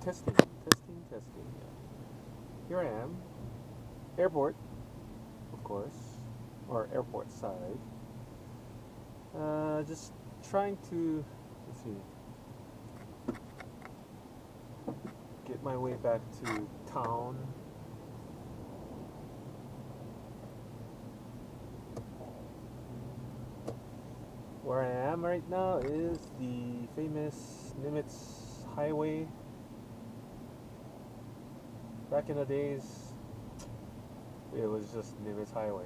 testing, testing, testing. Here I am, airport, of course, or airport side. Just trying to, let's see, get my way back to town. Where I am right now is the famous Nimitz Highway. Back in the days, it was just Nimitz Highway.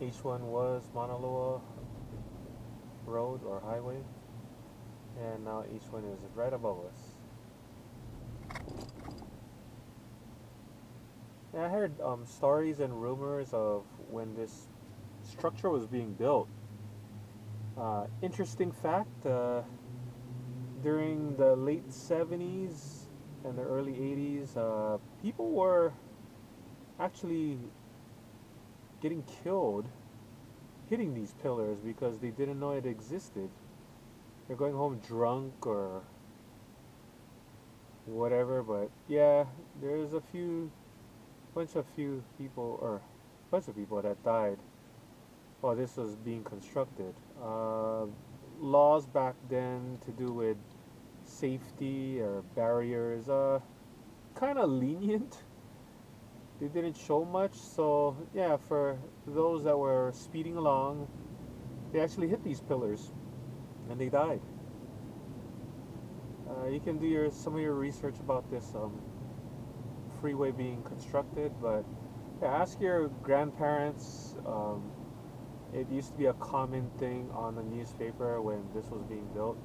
H1 was Honolulu Road or Highway, and now H1 is right above us. And I heard stories and rumors of when this structure was being built. Interesting fact, during the late 70s and the early 80s, people were actually getting killed hitting these pillars because they didn't know it existed. They're going home drunk or whatever, but yeah, there's a bunch of people that died while this was being constructed. Laws back then to do with safety or barriers, kind of lenient. They didn't show much, so yeah, for those that were speeding along, they actually hit these pillars and they died. You can do some of your research about this freeway being constructed, but yeah, ask your grandparents. It used to be a common thing on the newspaper when this was being built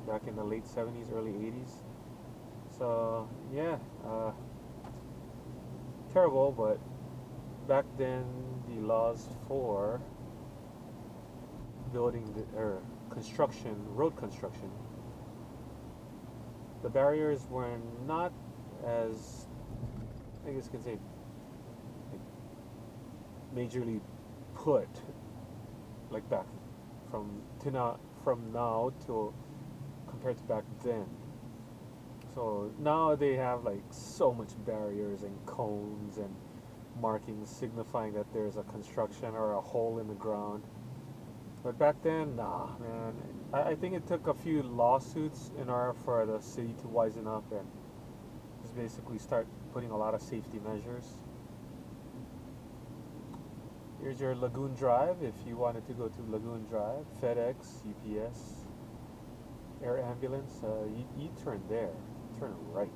back in the late 70s, early 80s. So yeah, terrible, but back then the laws for building or construction, road construction, the barriers were not as, I guess you can say, like, majorly put like back from now till compared to back then. So now they have like so much barriers and cones and markings signifying that there's a construction or a hole in the ground. But back then, nah, man. I think it took a few lawsuits in order for the city to wisen up and just basically start putting a lot of safety measures. Here's your Lagoon Drive if you wanted to go to Lagoon Drive. FedEx, UPS, Air Ambulance. You turn there. Turn right.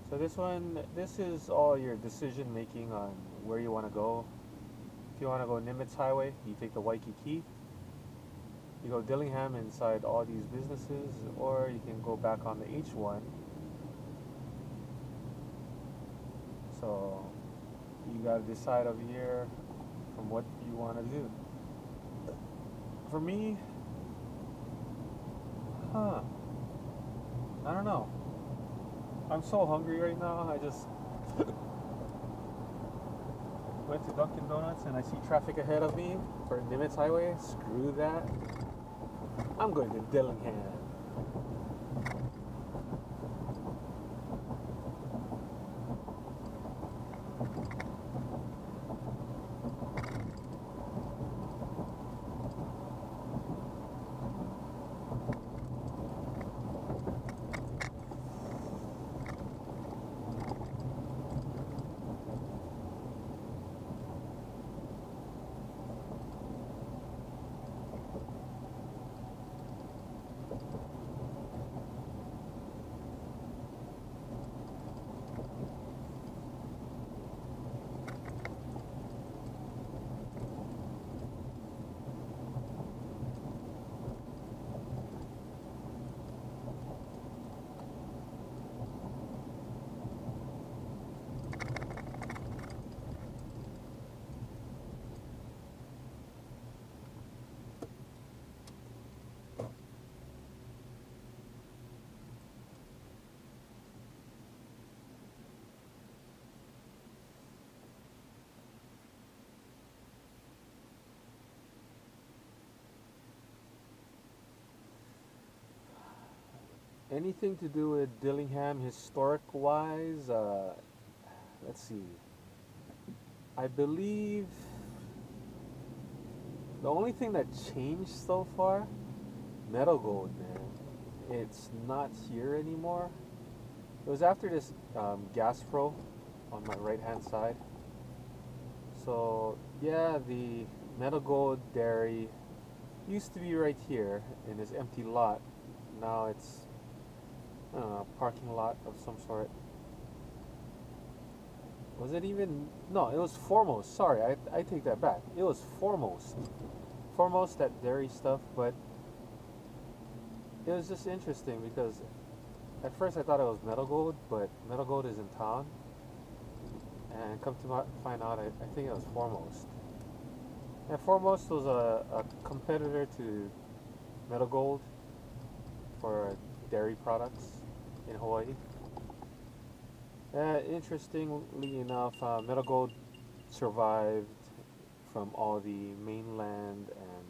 So this is all your decision making on where you want to go. If you want to go Nimitz Highway, you take the Waikiki. You go Dillingham inside all these businesses, or you can go back on the H1. So you gotta decide over here from what you want to do. For me, I don't know. I'm so hungry right now. I just went to Dunkin' Donuts and I see traffic ahead of me for Nimitz Highway. Screw that. I'm going to Dillingham. anything to do with Dillingham historic wise? Let's see. I believe the only thing that changed so far, Metal Gold, man. It's not here anymore. It was after this gas pro on my right hand side. So yeah, the Metal Gold Dairy used to be right here in this empty lot. Now it's, I don't know, a parking lot of some sort. Was it even? No, it was Foremost. Sorry, I take that back. It was Foremost. Foremost, that dairy stuff, but it was just interesting because at first I thought it was Metal Gold, but Metal Gold is in town. And come to find out, I think it was Foremost. And Foremost was a competitor to Metal Gold for dairy products in Hawaii. Interestingly enough, Metal Gold survived from all the mainland and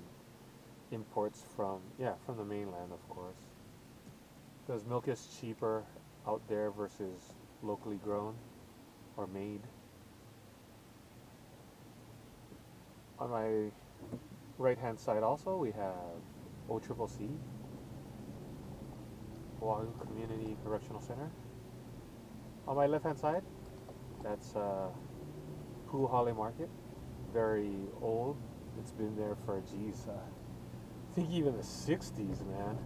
imports from the mainland, of course. Because milk is cheaper out there versus locally grown or made. On my right hand side also we have OCCC, Oahu Community Correctional Center. On my left hand side, that's Hale Market, very old. It's been there for, geez, I think even the 60s, man.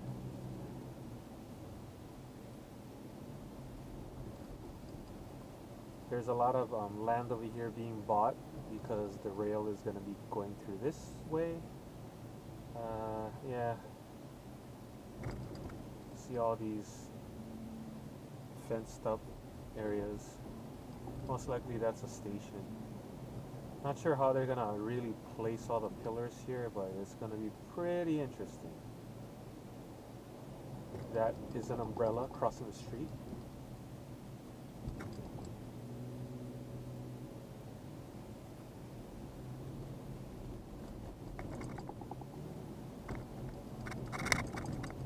There's a lot of land over here being bought because the rail is going to be going through this way. Yeah. See all these fenced up areas. Most likely that's a station. Not sure how they're going to really place all the pillars here, but it's going to be pretty interesting. That is an umbrella crossing the street.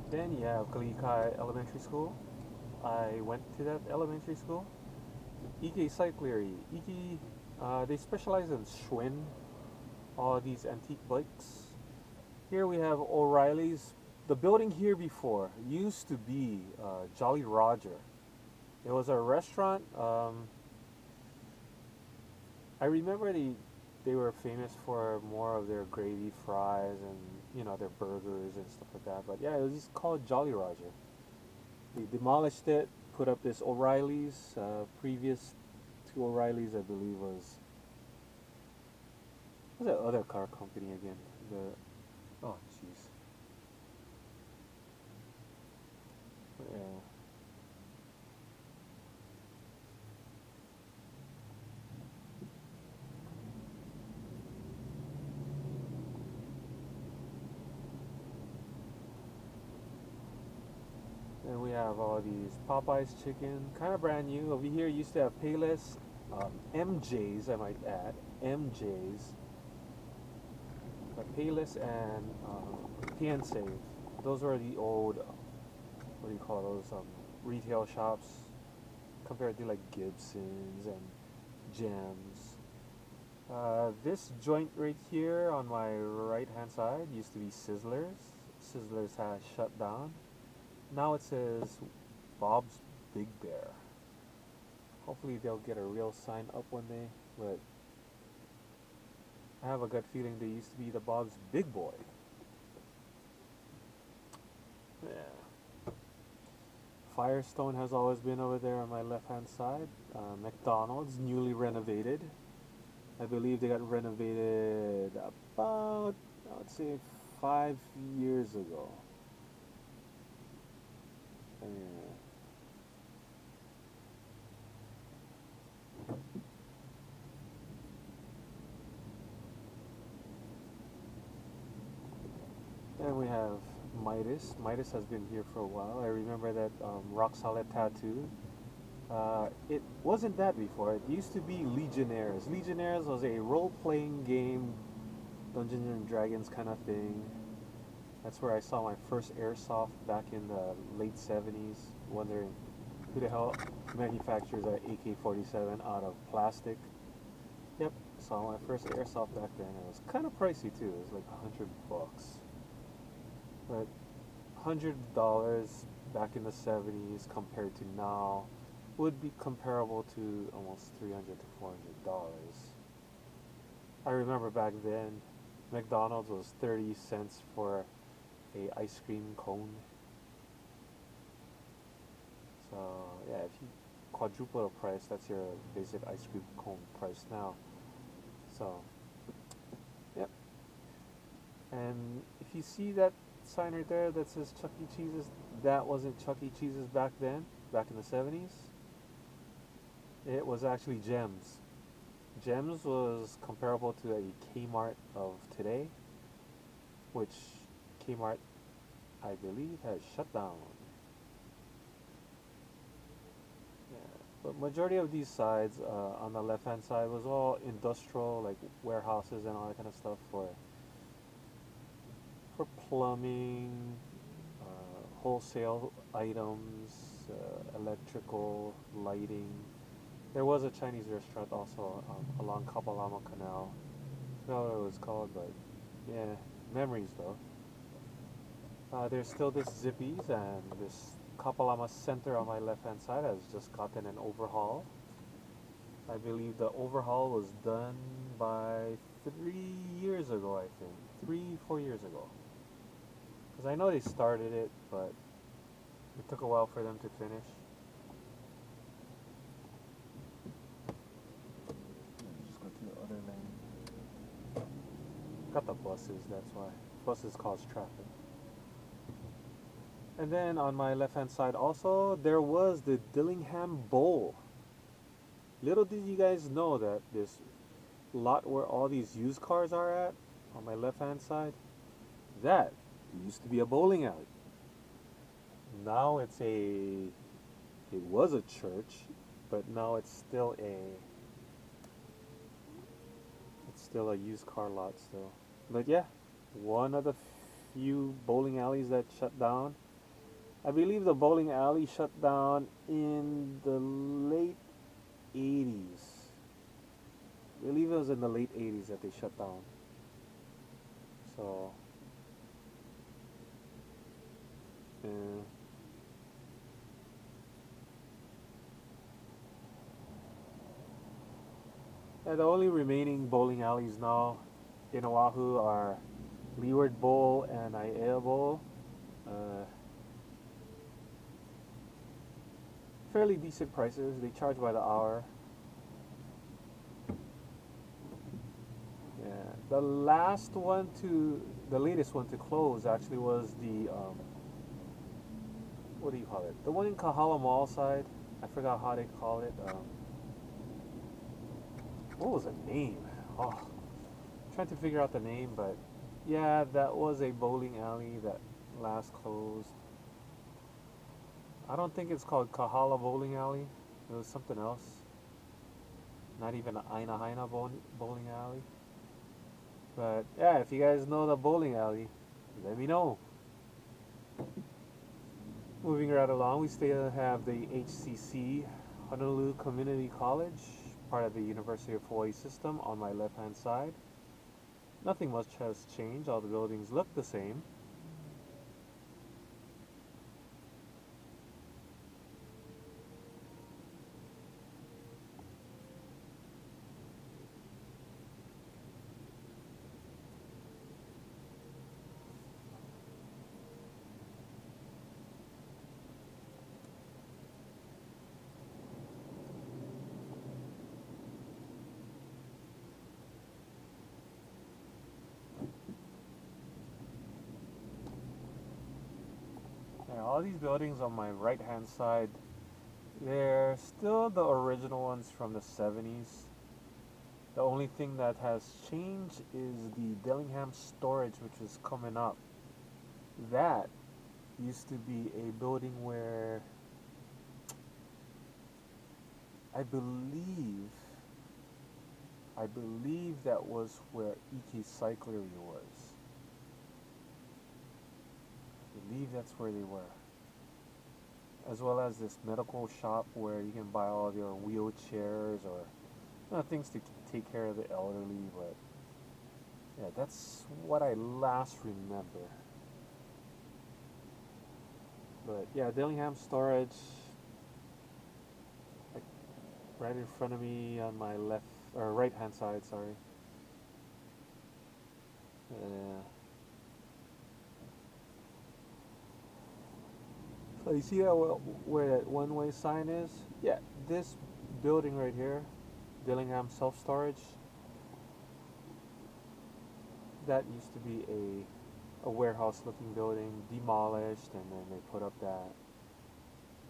Then you have Kalikai Elementary School. I went to that elementary school. Ike Cyclery. Ike, they specialize in Schwinn, all these antique bikes. Here we have O'Reilly's. The building here before used to be Jolly Roger. It was a restaurant. I remember they were famous for more of their gravy fries and their burgers and stuff like that. But yeah, it was just called Jolly Roger. They demolished it, put up this O'Reilly's. Previous to O'Reilly's, I believe what's that other car company again? Oh jeez. Yeah. And we have all these Popeyes chicken, kind of brand new. Over here used to have Payless, MJ's, I might add, MJ's. But Payless and PN Save. Those were the old, what do you call those, retail shops compared to like Gibson's and Gems. This joint right here on my right hand side used to be Sizzlers. Sizzlers has shut down. Now it says Bob's Big Bear. Hopefully they'll get a real sign up one day, but I have a gut feeling they used to be the Bob's Big Boy. Yeah. Firestone has always been over there on my left hand side. McDonald's, newly renovated. I believe they got renovated about, I would say, 5 years ago. And we have Midas. Midas has been here for a while. I remember that rock solid tattoo. It wasn't that before. It used to be Legionnaires. Legionnaires was a role-playing game, Dungeons and Dragons kind of thing. That's where I saw my first airsoft back in the late 70s, wondering who the hell manufactures an AK-47 out of plastic. Yep, saw my first airsoft back then. It was kind of pricey too. It was like $100. But $100 back in the 70s compared to now would be comparable to almost $300 to $400. I remember back then, McDonald's was 30 cents for a ice cream cone. So yeah, if you quadruple the price, that's your basic ice cream cone price now. So yep. And if you see that sign right there that says Chuck E. Cheese's, that wasn't Chuck E. Cheese's back then, back in the 70s. It was actually Gems. Gems was comparable to a Kmart of today, which Kmart, I believe, has shut down. Yeah, but majority of these sides on the left-hand side was all industrial, like warehouses and all that kind of stuff for plumbing, wholesale items, electrical, lighting. There was a Chinese restaurant also along Kapalama Canal. I forgot what it was called, but yeah, memories though. There's still this Zippy's, and this Kapalama Center on my left hand side has just gotten an overhaul. I believe the overhaul was done by 3 years ago, I think. 4 years ago. Because I know they started it, but it took a while for them to finish. Just go to the other lane. Got the buses, that's why. Buses cause traffic. And then on my left hand side also, there was the Dillingham Bowl. Little did you guys know that this lot where all these used cars are at, on my left hand side, that used to be a bowling alley. Now it was a church, but now it's still a used car lot still. But yeah, one of the few bowling alleys that shut down. I believe the bowling alley shut down in the late 80s. I believe it was in the late 80s that they shut down. So yeah. Yeah, the only remaining bowling alleys now in Oahu are Leeward Bowl and Aiea Bowl. Fairly decent prices. They charge by the hour. Yeah, the latest one to close actually was the what do you call it? The one in Kahala Mall side. I forgot how they call it. What was the name? Oh, I'm trying to figure out the name, but yeah, that was a bowling alley that last closed. I don't think it's called Kahala Bowling Alley. It was something else. Not even Aina Haina Bowling Alley. But yeah, if you guys know the bowling alley, let me know. Moving right along, we still have the HCC, Honolulu Community College, part of the University of Hawaii system on my left hand side. Nothing much has changed. All the buildings look the same. All these buildings on my right hand side, they're still the original ones from the 70s. The only thing that has changed is the Dillingham storage, which is coming up. That used to be a building where I believe that was where EK Cyclery was. believe that's where they were. As well as this medical shop where you can buy all of your wheelchairs or things to take care of the elderly. But yeah, that's what I last remember. But yeah, Dillingham Storage, like right in front of me on my left or right hand side, sorry. Uh, so you see that where that one-way sign is? Yeah, this building right here, Dillingham Self Storage, that used to be a warehouse looking building, demolished, and then they put up that.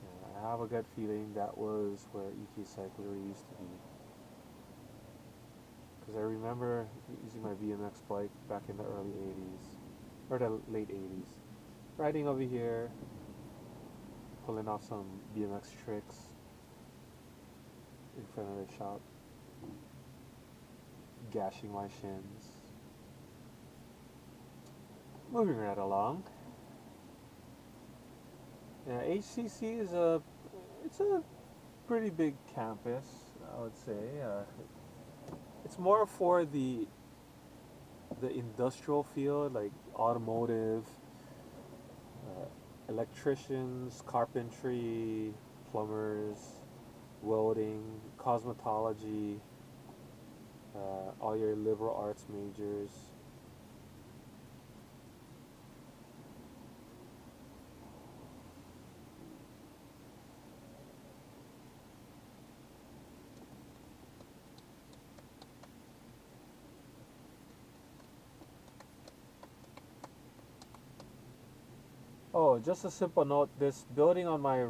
And I have a gut feeling that was where EK Cyclery used to be. Because I remember using my BMX bike back in the early 80s, or the late 80s. Riding over here, pulling off some BMX tricks in front of the shop, gashing my shins. Moving right along. Yeah, HCC is it's a pretty big campus, I would say. It's more for the industrial field, like automotive, electricians, carpentry, plumbers, welding, cosmetology, all your liberal arts majors. Oh, just a simple note, this building on my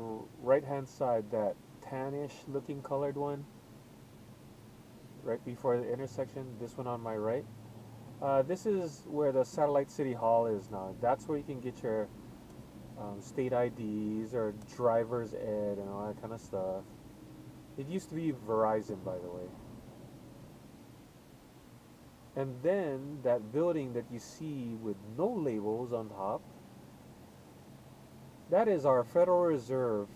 right hand side, that tannish looking colored one, right before the intersection, this one on my right, this is where the Satellite City Hall is now. That's where you can get your state IDs or driver's ed and all that kind of stuff. It used to be Verizon, by the way. And then that building that you see with no labels on top, that is our Federal Reserve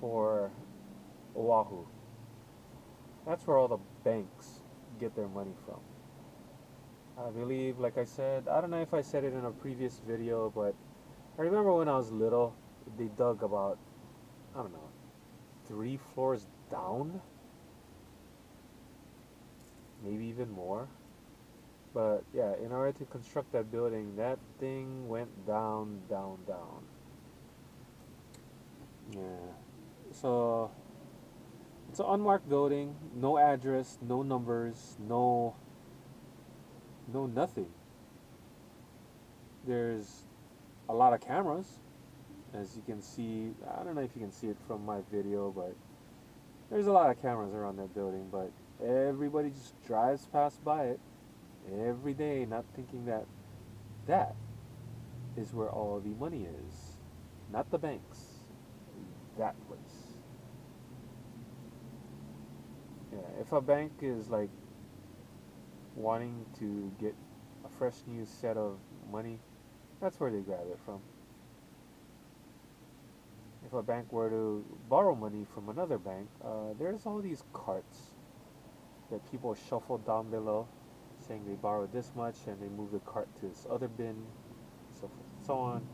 for Oahu. That's where all the banks get their money from. I believe, like I said, I don't know if I said it in a previous video, but I remember when I was little, they dug about, I don't know, 3 floors down? Maybe even more. But yeah, in order to construct that building, that thing went down, down, down. Yeah. So it's an unmarked building, no address, no numbers, no nothing. There's a lot of cameras, as you can see. I don't know if you can see it from my video, but there's a lot of cameras around that building, but everybody just drives past by it every day, not thinking that that is where all the money is, not the banks. That place. Yeah, if a bank is like wanting to get a fresh new set of money, that's where they grab it from. If a bank were to borrow money from another bank, there's all these carts that people shuffle down below, saying they borrowed this much, and they move the cart to this other bin, so forth and so on.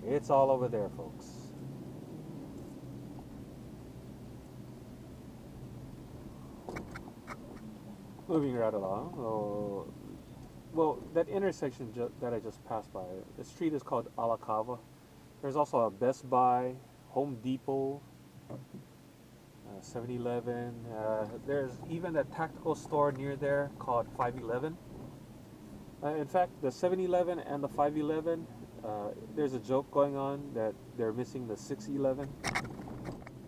It's all over there, folks. Moving right along. Well, that intersection that I just passed by, the street is called Alakava. There's also a Best Buy, Home Depot, 7-Eleven. There's even a tactical store near there called 5-Eleven. In fact, the 7-Eleven and the 5-Eleven, there's a joke going on that they're missing the 6-Eleven.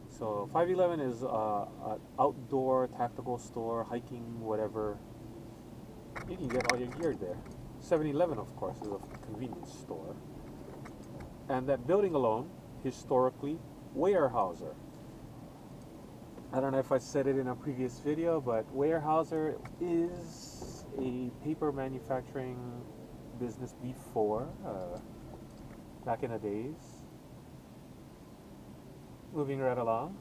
So 5-Eleven is an outdoor tactical store, hiking, whatever. You can get all your gear there. 7-Eleven, of course, is a convenience store. And that building alone, historically, Weyerhaeuser. I don't know if I said it in a previous video, but Weyerhaeuser is a paper manufacturing business before. back in the days. Moving right along.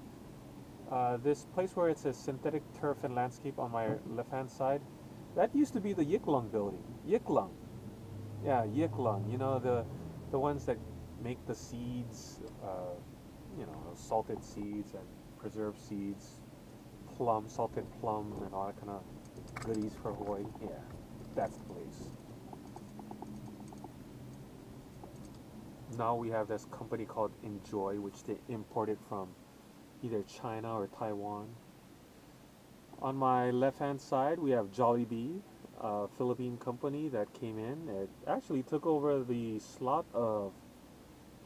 This place where it says synthetic turf and landscape on my left hand side, that used to be the Yiklung building. Yiklung. Yeah, Yiklung. You know, the ones that make the seeds, you know, salted seeds and preserved seeds, plum, salted plum, and all that kind of goodies for Hawaii. Yeah, that's the place. Now we have this company called Enjoy, which they imported from either China or Taiwan. On my left hand side, we have Jollibee, a Philippine company that came in. It actually took over the slot of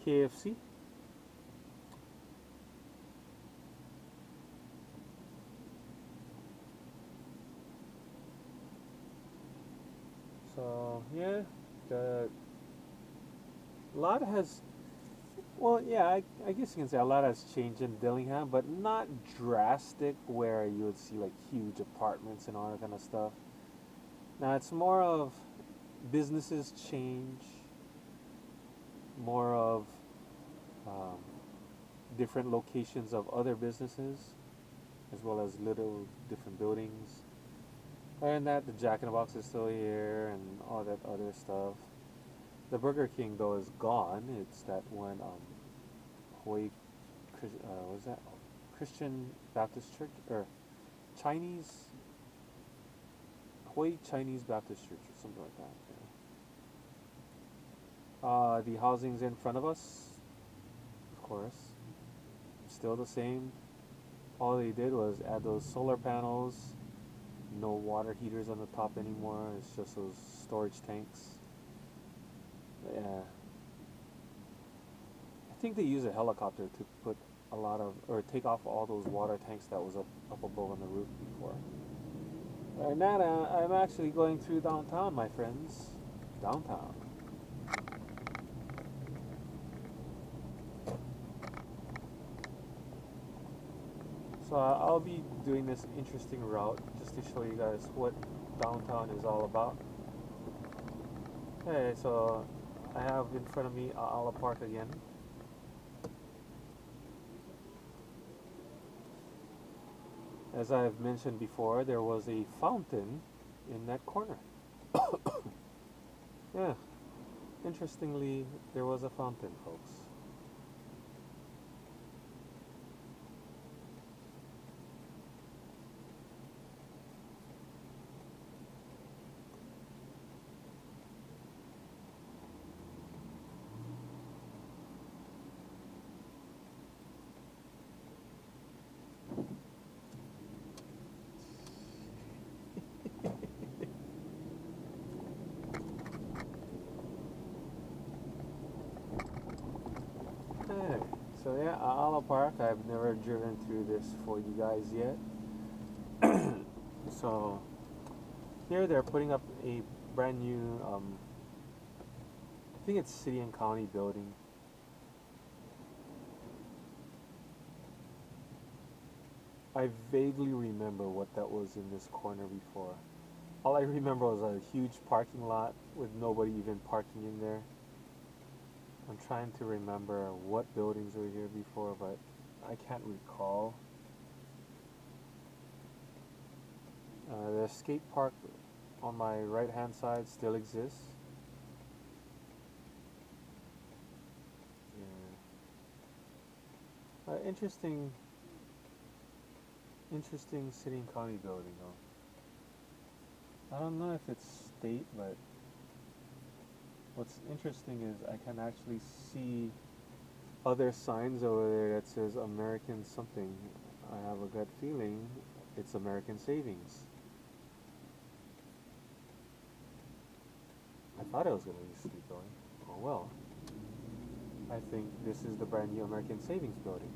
KFC. So yeah, the lot has, well, yeah, I guess you can say a lot has changed in Dillingham, but not drastic where you would see like huge apartments and all that kind of stuff. Now it's more of businesses change, more of um, different locations of other businesses, as well as little different buildings. Other than that, the Jack in the Box is still here and all that other stuff. The Burger King though is gone. It's that one Hawaii, what is that? Christian Baptist Church or Chinese Hawaii Chinese Baptist Church or something like that. Yeah. The housing's in front of us, of course. Still the same. All they did was add those solar panels. No water heaters on the top anymore. It's just those storage tanks. Yeah. I think they use a helicopter to put a lot of, or take off all those water tanks that was up above on the roof before. Right now, I'm actually going through downtown, my friends. Downtown. So I'll be doing this interesting route just to show you guys what downtown is all about. Okay, so I have in front of me Ala Park again. As I've mentioned before, there was a fountain in that corner. Yeah, interestingly, there was a fountain, folks. Okay, so yeah, Ala Park, I've never driven through this for you guys yet. So here they're putting up a brand new, I think it's city and county building. I vaguely remember what that was in this corner before. All I remember was a huge parking lot with nobody even parking in there. I'm trying to remember what buildings were here before, but I can't recall. The skate park on my right hand side still exists. Yeah. Interesting city and county building though. I don't know if it's state, but what's interesting is I can actually see other signs over there that says American something. I have a gut feeling it's American Savings. I thought it was going to be Street Building. Oh well. I think this is the brand new American Savings building.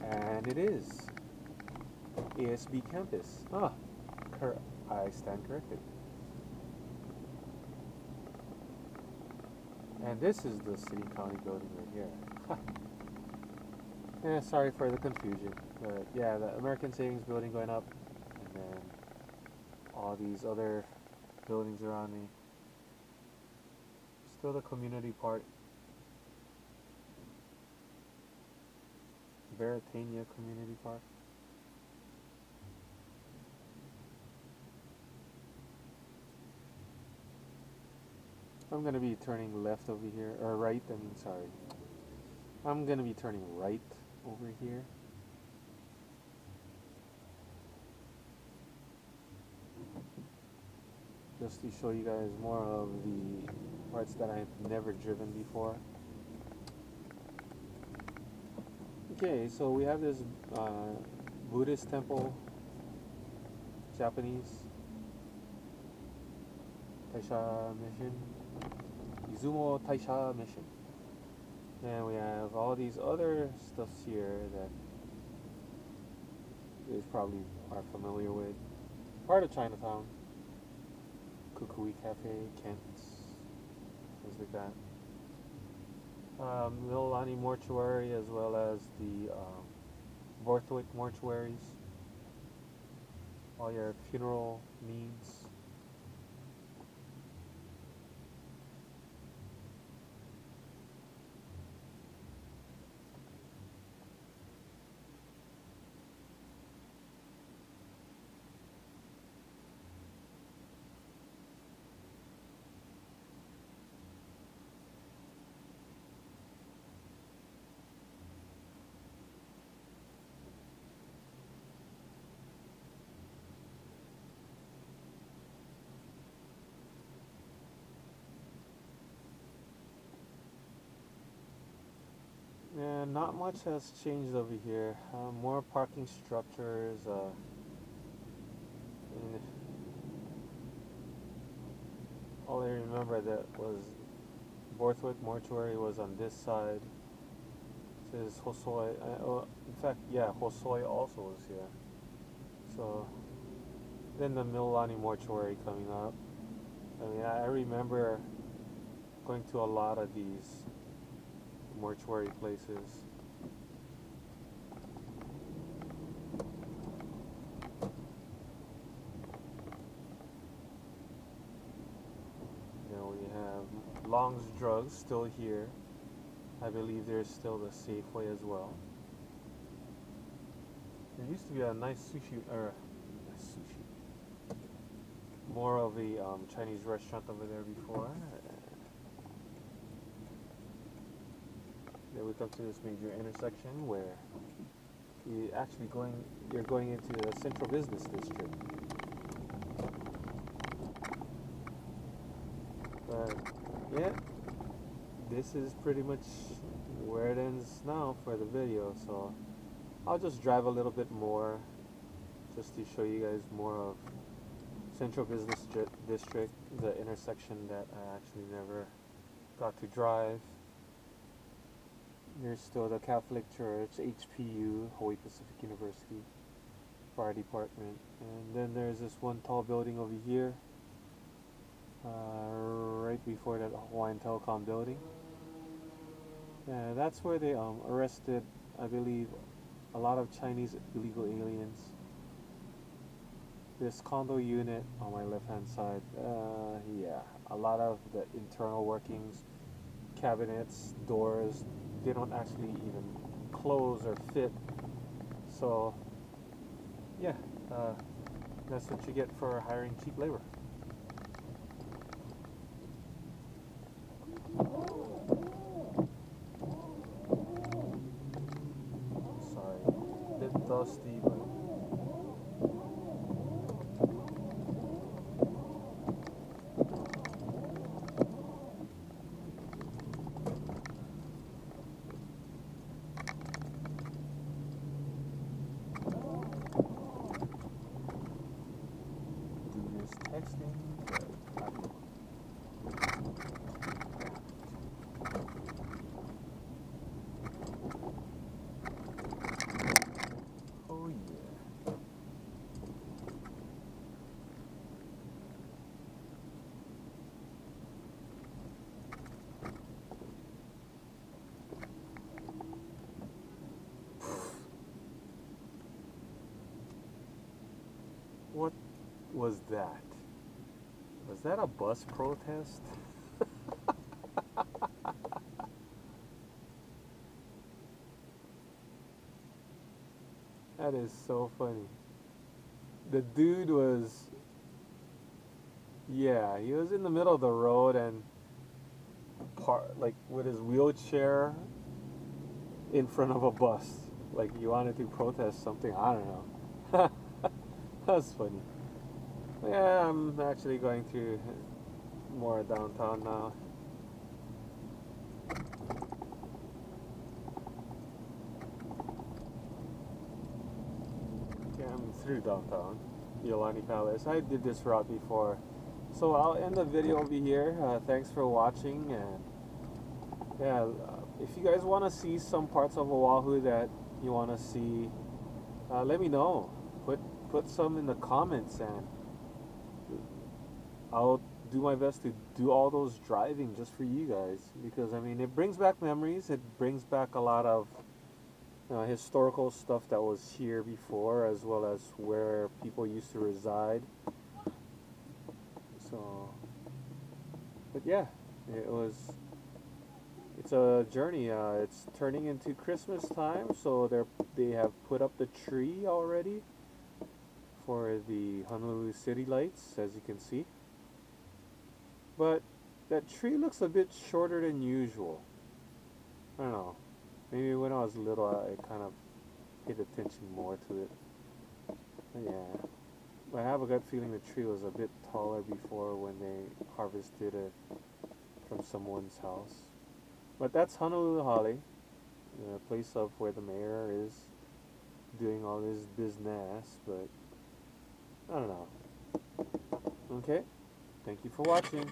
And it is. ASB campus. Ah, I stand corrected. And this is the city county building right here. Yeah, sorry for the confusion. But yeah, the American Savings building going up, and then all these other buildings around me. Still the community park. Beretania Community Park. I'm gonna be turning left over here, or right, I mean, sorry. I'm gonna be turning right over here. Just to show you guys more of the parts that I've never driven before. Okay, so we have this Buddhist temple, Japanese, Taisha Mission, Izumo Taisha Mission. And we have all these other stuffs here that you guys probably are familiar with. Part of Chinatown, Kukui Cafe, Kent's, things like that. Mililani Mortuary, as well as the Borthwick Mortuaries. All your funeral needs. And not much has changed over here. More parking structures. And all I remember that was Borthwick Mortuary was on this side. This is Hosoi. In fact, yeah, Hosoi also was here. So then the Mililani Mortuary coming up. I mean, I remember going to a lot of these mortuary places. Now we have Long's Drugs still here. I believe there's still the Safeway as well. There used to be a nice sushi, more of a Chinese restaurant over there before. Then we come to this major intersection where you're going into the central business district. But yeah, this is pretty much where it ends now for the video, so I'll just drive a little bit more just to show you guys more of Central Business District, the intersection that I actually never got to drive. There's still the Catholic Church, HPU, Hawaii Pacific University, Fire Department, and then there's this one tall building over here, right before that Hawaiian Telecom building. Yeah, that's where they arrested, I believe, a lot of Chinese illegal aliens. This condo unit on my left-hand side, yeah, a lot of the internal workings, cabinets, doors, they don't actually even close or fit. So, yeah, that's what you get for hiring cheap labor. Sorry, a bit dusty, but texting. Oh yeah. What was that? Was that a bus protest? That is so funny. The dude was, yeah, he was in the middle of the road and like with his wheelchair in front of a bus. Like he wanted to protest something. I don't know. That's funny. Yeah, I'm actually going to more downtown now. Yeah, I'm through downtown, Yolani Palace. I did this route before. So I'll end the video over here. Thanks for watching, and yeah, if you guys want to see some parts of Oahu that you want to see, let me know. Put some in the comments, and I'll do my best to do all those driving just for you guys, because I mean it brings back memories. It brings back a lot of historical stuff that was here before, as well as where people used to reside. So, but yeah, it's a journey. It's turning into Christmas time, so they have put up the tree already for the Honolulu city lights, as you can see. But that tree looks a bit shorter than usual. I don't know. Maybe when I was little, I kind of paid attention more to it. But yeah, I have a gut feeling the tree was a bit taller before when they harvested it from someone's house. But that's Honolulu Hale, the place of where the mayor is doing all his business. But I don't know. Okay, thank you for watching.